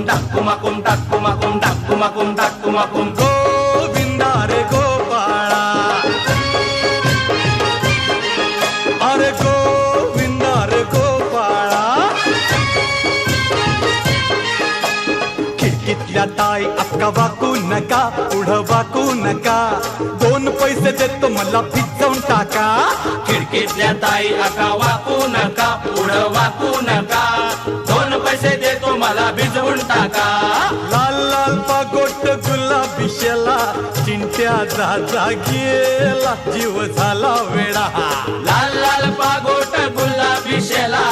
टाकुमाकुम टाकुमाकुम टाकुमाकुम टाकुमाकुम गोविंदा रे गोपाळा, अरे गोविंदा रे गोपाळा. खिडकीतल्या ताई अक्का वाकू नका, पुढं वाकू नका, 2 पैसे देतो मला भिजवून टाका. खिडकीतल्या ताई आका वाकू नका, पुढं वाकू नका, 2 पैसे देतो मला भिजवून टाका. लाल लाल पागोट गुलाबी शेला, चिंट्या जा गेला, जीव झाला वेडा. लाल लाल पागोट गुलाबी शेला,